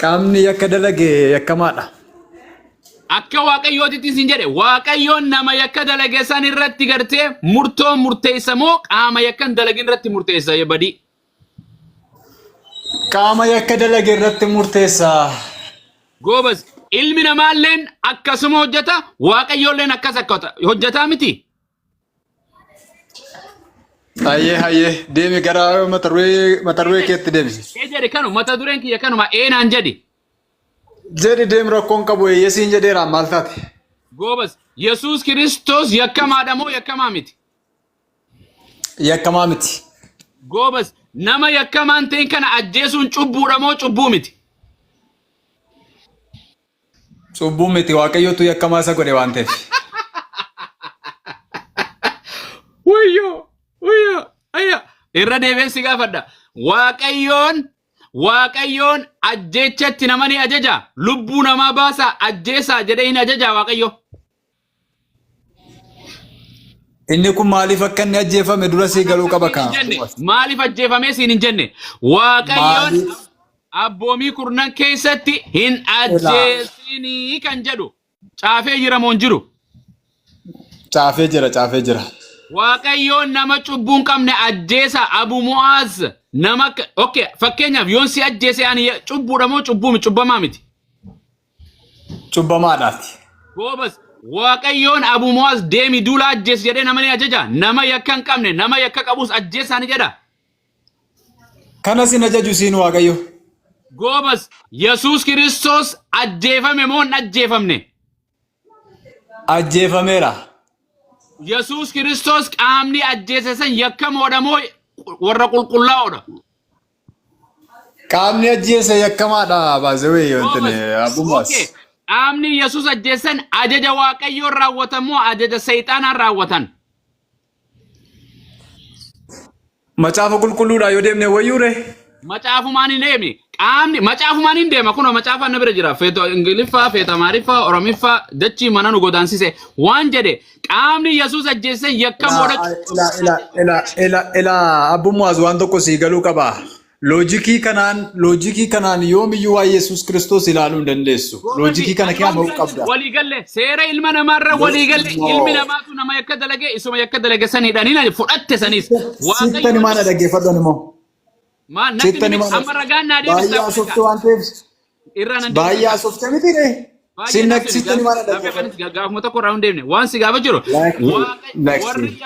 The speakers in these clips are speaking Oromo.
Qaamni yakka dalage yakkamaadha. Akka waaqayyootitti isin jedhe waaqayyoon nama yakka dalage san irratti gartee murtoo murteessa moo qaama yakka dalagin irratti murteessa badii? Qaama yakka dalage irratti murteessa. Goobas ilmi namaalleen akkasuma hojjeta waaqayyoolleen akkas akka hojjetaa miti. Hayyee deemi gara mata duree keetti deemi. Jedhe kanu mata dureen kiyya kanuma eenaan jedhi. Jedhi deem rakkoon qabu yeesiin jedheera maal taate? Goobas Yesuus Kiristoos yakkamaadha moo yakkamaa miti? Yakkamaa miti. Goobas nama yakkamaan ta'in kana ajjeesuun cubbuudha moo cubbuu miti? Cubbuu miti waaqayyootu yakkamaa isa godhe waan ta'eef. Wayyo ayya irra deebiin si gaafadha. Waaqayyoon ajjeechatti nama ni ajaja lubbuu namaa baasa ajjeesaa jedhee hin ajaja waaqayyo. Inni kun maaliif akka inni ajjeefame dura sii galuu qaba kaa? Maaliif ajjeefamee siin hin jenne? Waaqayyoon abboomii kurnan keessatti hin ajjeesinii kan jedhu caafee jira moo hin jiru? Caafee jira. Waaqayyoon nama cubbuun qabne ajjeesa Abu Mu'aaz nama okay fakkeenyaaf yoon si ajjeese ani cubbuudha moo cubbamaa miti? Cubbamaadhaati. Goobas waaqayyoon Abu Mu'aaz deemi duula ajjees jedhee nama ni ajaja nama yakka hin qabne nama yakka qabus ajjeesaa ni jedha. Kanas hin ajaju siin waaqayyo. Goobas Yesuus Kiristoos ajjeefame moo hin ajjeefamne? Ajjeefameera. Yesuus Kiristoos qaamni ajjeese san yakkamoodha moo warra qulqullaa'oodha? Qaamni ajjeese yakkamaadha baasewee yontine abummas. Qaamni Yesuus ajjeesan ajaja waaqayyoon raawwatan moo ajaja seexaanaan raawwatan? Macaafa qulqulluudha yoo deemne wayyuure. Macaafumaan hin deemne. Qaamni macaafumaan hin deema kunoo macaafa na bira jira. Feeto Ingiliffaa, feeto Amaariffaa, Oromiffaa dachii mana nu godaansise waan jedhe qaamni Yesuus ajjeese yakkamoodha. Ila abummas waan tokko sii galuu qaba. Loojikii kanaan yoomiyyuu waa Yesuus Kiristoos ilaaluu hin dandeessu. Loojikii kana kee ammoo qabda. Waliigalle seera ilma namaarra waliigalle ilmi namaatu nama yakka dalage isuma yakka dalage sanidhaan hin fudhatte sanis. Sittani maana dhaggeeffadhan immoo. Sittani maana. Amma ragaan naa deebisa. Baay'ee asofte waan ta'eef. Baay'ee asofte miti re. Sittani maana dhaggeeffadhan. Gaafuma tokko irraa hin deemne waan si gaafa jiru. Warri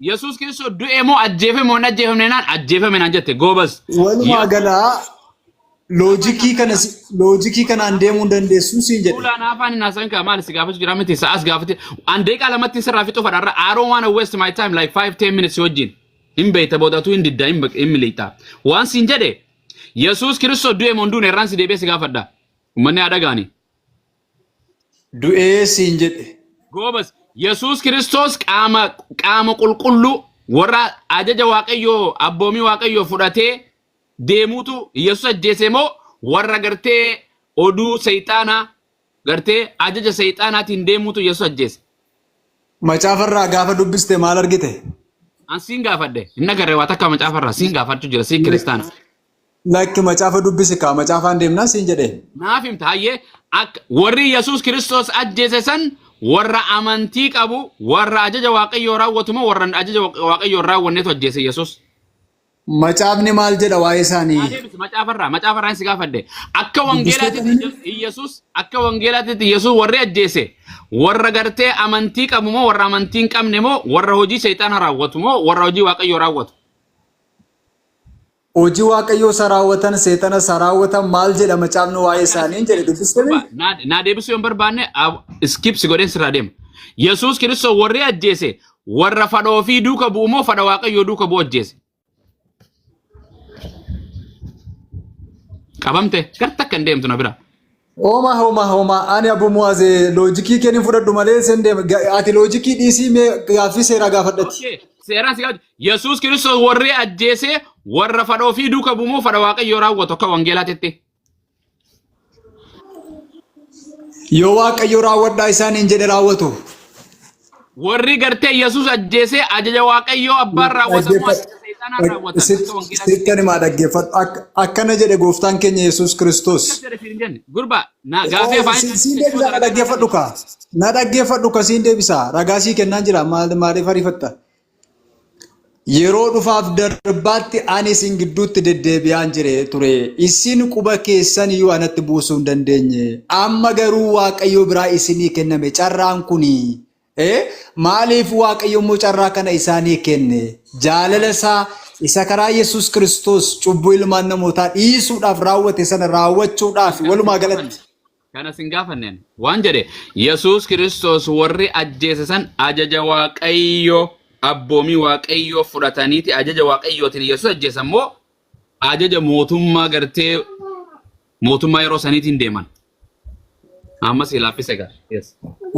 Yesuus Kiristoos du'e moo ajjeefame moo hin ajjeefamne naan ajjeefame naan jette goobas. Walumaa galaa loojikii kanaan deemuu hin dandeessu siin jedhe. Ulaan afaan hin haasawin kaa maali si gaafachuu jira miti sa'as gaafate an deeqaa lamatti sirraa fixuu fadhaarra I don't wanna waste my time like 5-10 minutes wajjin hin beeyta boodatu hin didda hin miliita waan siin jedhe Yesuus Kiristoos du'e moo hin duune irraan si deebi'ee si gaafadha uummanni haa dhagaani. Du'ee siin jedhe. Goobas Yesuus Kiristoos qaama qulqulluu warra ajaja waaqayyoo abboomii waaqayyoo fudhatee deemuutu Yesuus ajjeese moo warra gartee oduu seexaanaa gartee ajaja seexaanaatiin deemuutu Yesuus ajjeese? Macaafarraa gaafa dubbiste maal argite? An siin gaafadhe inni agarree waa takka macaafarraa siin gaafachuu jira siin kiristaana. Lakki macaafa dubbisi kaa macaafaan deemnaa siin jedhe. Naaf himta hayyee warri Yesuus Kiristoos ajjeese san warra amantii qabu warra ajaja waaqayyoo raawwatu moo warra ajaja waaqayyoo raawwanneetu ajjeese Yesuus? Macaafni maal jedha waa'ee isaanii? Macaafarraa si gaafadhe akka wangeelaatitti Yesuus warri ajjeese warra gartee amantii qabu moo warra amantii hin qabne moo warra hojii seexaana raawwatu moo warra hojii waaqayyoo raawwatu? Hojii waaqayyoo isa raawwatan seexana isa raawwatan maal jedha macaafni waa'ee isaanii jedhe dubbistanii? Naa deebisuu hin barbaanne skipsi godheen sirraa deema. Yesuus Kiristoos warri ajjeese warra fadhoo fi duuka bu'u moo fadha waaqayyoo duuka bu'u ajjeese? Qabamte garta kan deemtu na bira. Homa ani Abu Mu'aaz loojikii kennin fudhadhu malee sen deema ati loojikii dhiisii mee gaaffii seeraa gaafadhatti. Seeraan si gaafadhu Yesuus Kiristoos warri ajjeese warra fadhoo fi duuka bu'u moo fadha waaqayyoo raawwatu akka wangeelaatitti? Yoo waaqayyoo raawwadhaa isaaniin jedhe raawwatu. Warri gartee Yesuus ajjeese ajaja waaqayyoo abbaan raawwatamu seexanaan raawwatan akka wangeelaa sittani maa dhaggeeffadhu akkana jedhe gooftaan keenya Yesuus Kiristoos. Gurba na gaafii afaan siin deebisa na dhaggeeffadhu ka siin deebisa ragaa sii kennaan jira maaliif ariifatta. Yeroo dhufaaf darbaatti ani isin gidduutti deddeebi'aan jire ture isin quba keessan iyyuu anatti buusuu hin dandeenye amma garuu Waaqayyo biraa isinii kenname carraan kuni maaliif Waaqayyo immoo carraa kana isaanii kenne jaalala isaa isa karaa Yesuus Kiristoos cubbuu ilmaan namootaa dhiisuudhaaf raawwate sana raawwachuudhaaf walumaa galatti. Kana sin gaafanneen waan jedhe Yesuus Kiristoos warri ajjeese san ajaja Waaqayyo abboomii Waaqayyo fudhataniiti ajaja Waaqayyootiin Yesuus ajjeesan moo ajaja mootummaa gartee mootummaa yeroo saniitiin deeman. Amma si laaffise gar. Yes.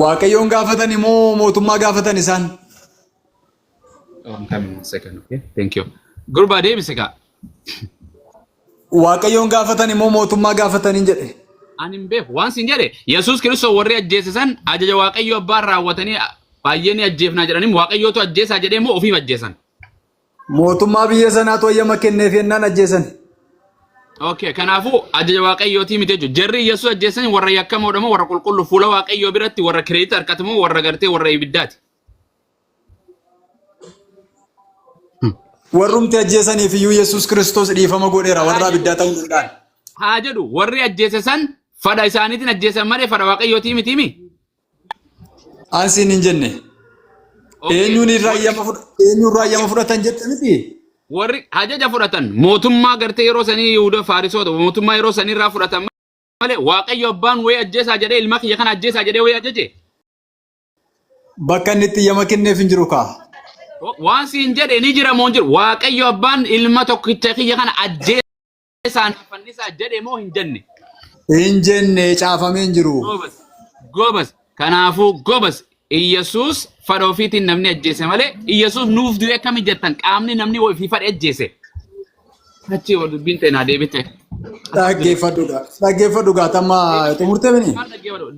Waaqayyoon gaafatan moo mootummaa gaafatan isaan? I'm coming in a second, okay? Thank you. Gurba deebise ka. Waaqayyoon gaafatan moo mootummaa gaafatan jedhe. Ani hin beeku waan sin jedhe Yesuus Kiristoos warri ajjeese san ajaja Waaqayyo abbaan raawwatanii baay'een ajjeefnaa jedhanii Waaqayyootu ajjeesaa jedhee moo ofiif ajjeesan? Mootummaa biyya sanaatu wayyama kenneef yennaan ajjeesan. Okay, kanaafuu ajaja Waaqayyootii miti jechuudha. Jarri Yesuus ajjeesan warra yakkamoodha moo warra qulqulluu fuula Waaqayyoo biratti warra kireedita harkatu moo warra gartee warra ibiddaati? Warrumti ajjeesaniif iyyuu Yesuus Kiristoos dhiifama godheera warra ibiddaa ta'uu danda'an. Haa jedhu warri ajjeese san fada isaaniitiin ajjeesan malee fada Waaqayyootii miti mi? Ansiin hin jenne. Eenyuun raayyama fudhatan jette miti? Warri ajaja fudhatan mootummaa gartee yeroo sanii Yihuudaa Faarisoota mootummaa yeroo sanii irraa fudhatan malee Waaqayyo abbaan wayii ajjeesaa jedhee ilma kiyya kana ajjeesaa jedhee wayii ajaje. Bakka inni itti yama kenneef hin jiru kaa. Waan siin jedhe ni jira moo hin jiru Waaqayyo abbaan ilma tokkicha kiyya kana ajjeesaan fannisaa jedhe moo hin jenne? Hin jenne caafamee hin jiru. Gobas kanaafuu gobas Yesuus fada ofiitiin namni ajjeese malee Yesuus nuuf du'e akkami jettan qaamni namni ofii fadhe ajjeese. Achi wal dubbiin ta'e naa deebite. Dhaggeeffadhugaa tamma xumurtee bini?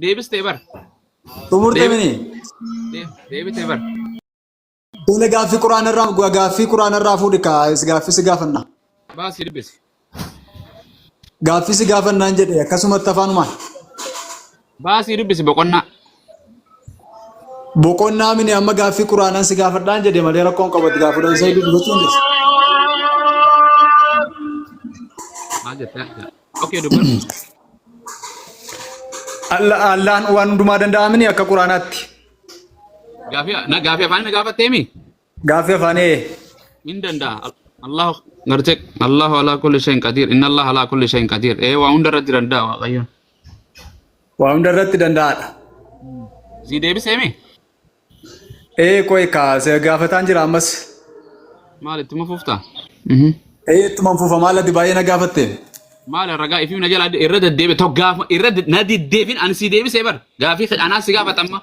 Deebistee bar. Xumurtee bini? Deebitee bar. Tole gaaffii quraanarraa fuudhi gaaffii si gaafanna. Baasii dubbisi. Gaaffii si gaafannaan jedhe akkasumatti afaanumaan. Baasii dubbisi boqonnaa. Boqonnaa mini amma gaaffii quraanaan si gaafadhaan jedhe malee rakkoon qabatti gaafuudhaan isa dubbachuu hin jirtu. Maal jettaa? Okay dubbatu. Allaan waan hundumaa danda'amini akka quraanaatti. Gaaffii afaan gaafattee mi? Gaaffii afaanii. Hin danda'a. Allahu ala kulli shay'in qadir. Inna Allah ala kulli shay'in qadir. Waa hunda irratti danda'a Waaqayyoon. Waa hunda irratti danda'aadha. Si deebisee mi? Koy kaase gaafataan jira ammas. Maal ittuma fuftaa? Ittuma fufa maal ati baay'ee na gaafatte? Maal ragaa ifii na jala irra deddeebi tokko gaafa irra na deddeebin ani si deebisee bar gaafii anaa si gaafatamma.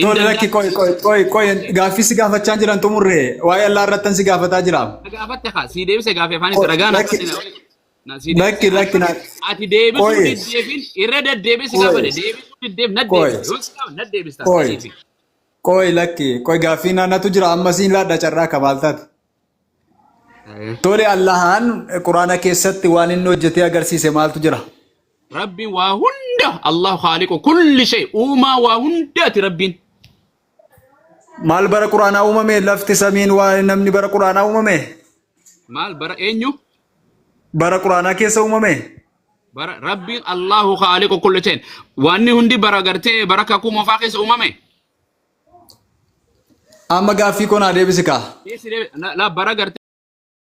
Tole lakki koy gaaffii si gaafachaa jiran xumurree waa'ee allaa irratti si gaafataa jira. Gaafatte kaa si deebisee gaafii afaanis ragaa na lakki ati deebisuu deddeebin irra deddeebi si gaafate deebisuu deddeeb na deebisuu na deebistaa. Koy gaaffii naannatu jira ammasiin laadha carraa kabaaltaati. Tole Allahaan quraana keessatti waan inni hojjetee agarsiise maaltu jira? Rabbiin waa hunda Allahu khaaliqu kulli shay uumaa waa hundaati Rabbiin. Maal bara quraanaa uumame lafti samiin waa namni bara quraanaa uumame? Maal bara eenyu? Bara quraanaa keessa uumame? Bara Rabbiin Allahu khaaliqu kulli shay waanni hundi bara gartee bara kakuu moofaa keessa uumame. Amma gaaffii konaa deebisi kaa. La bara gartee